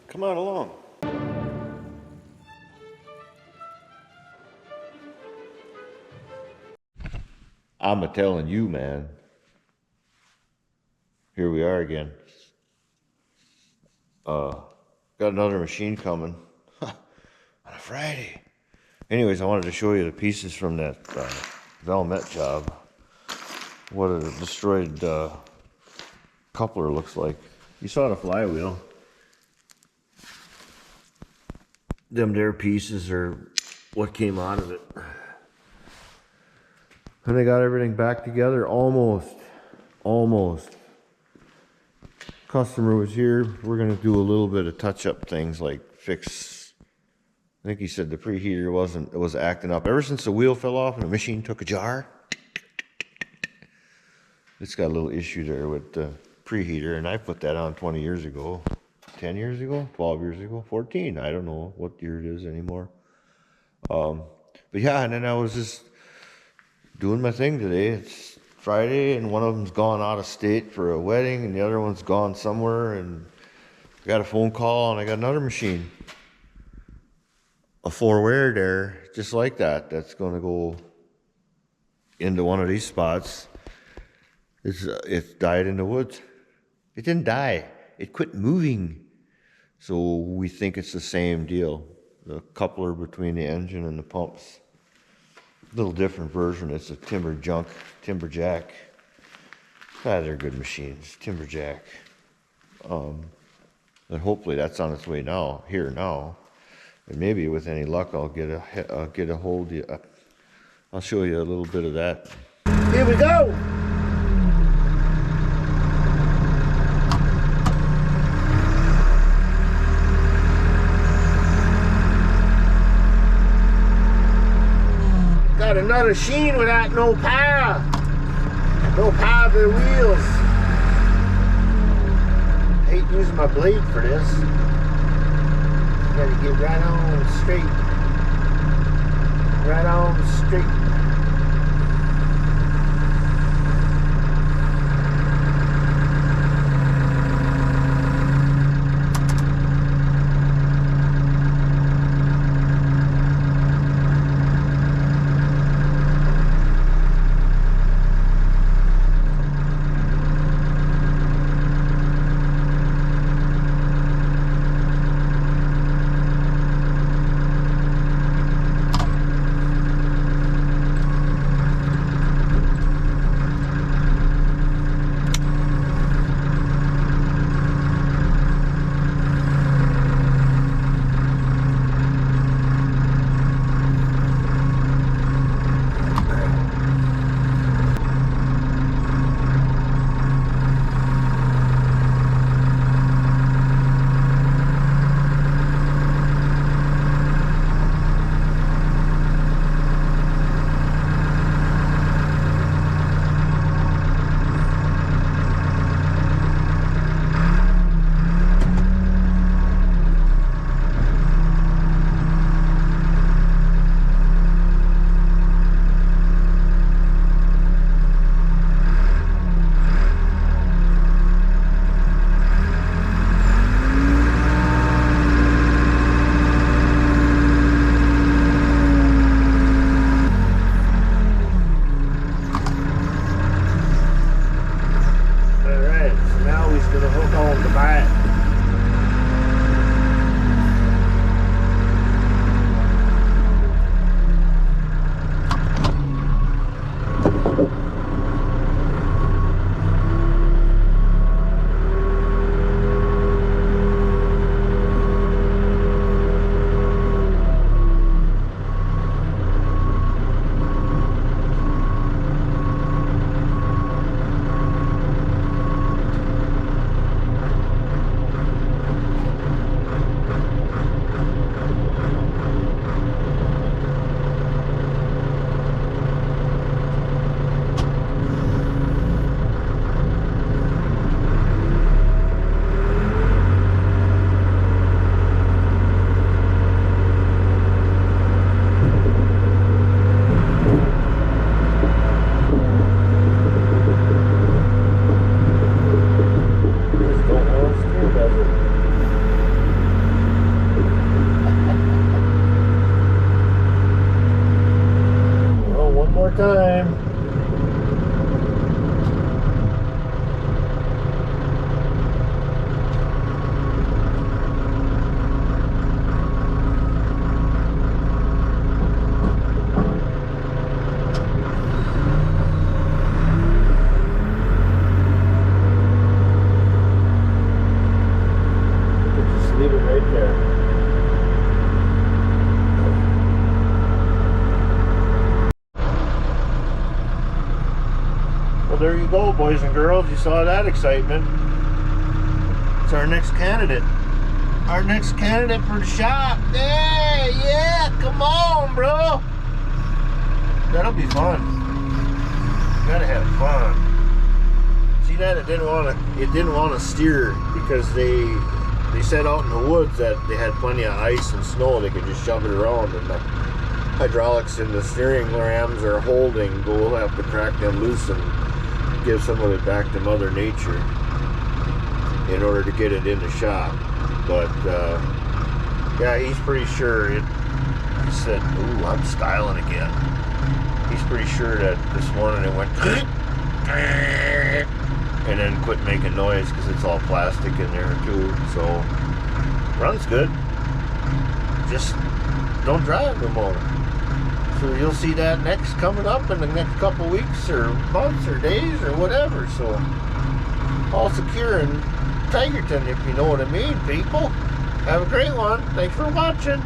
Come on along. I'm a-telling you, man. Here we are again. Got another machine coming on a Friday. Anyways, I wanted to show you the pieces from that Valmet job. What a destroyed coupler looks like. You saw the flywheel. Them there pieces are what came out of it. And I got everything back together almost. Customer was here. We're gonna do a little bit of touch-up things like fix. I think he said the preheater was acting up ever since the wheel fell off and the machine took a jar. It's got a little issue there with the preheater, and I put that on 20 years ago, 10 years ago, 12 years ago, 14. I don't know what year it is anymore. But yeah, and then I was just doing my thing today. It's Friday, and one of them's gone out of state for a wedding, and the other one's gone somewhere, and I got a phone call, and I got another machine. A four-wear there, just like that. That's going to go into one of these spots. It's died in the woods. It didn't die. It quit moving. So we think it's the same deal. The coupler between the engine and the pumps. Little different version. It's a Timberjack. They're good machines. Timberjack. And hopefully that's on its way now. And maybe with any luck, I'll get a hold of you. I'll show you a little bit of that. Here we go. Got another sheen without no power. No power to the wheels. Hate using my blade for this. Gotta get right on straight. Right on straight. right there. Well, there you go, boys and girls. You saw that excitement. It's our next candidate. Our next candidate for the shop. Yeah, come on, bro. That'll be fun. Gotta have fun. See that? It didn't want to steer because they said out in the woods that they had plenty of ice and snow. They could just shove it around, and the hydraulics and the steering rams are holding. But we'll have to crack them loose and give some of it back to Mother Nature in order to get it in the shop. But yeah, he's pretty sure it. He said, "Ooh, I'm styling again." He's pretty sure that this morning it went and then quit making noise because it's all plastic in there too. So runs good. Just don't drive no more. So you'll see that next coming up in the next couple weeks or months or days or whatever. So all secure in Tigerton, if you know what I mean, people. Have a great one. Thanks for watching.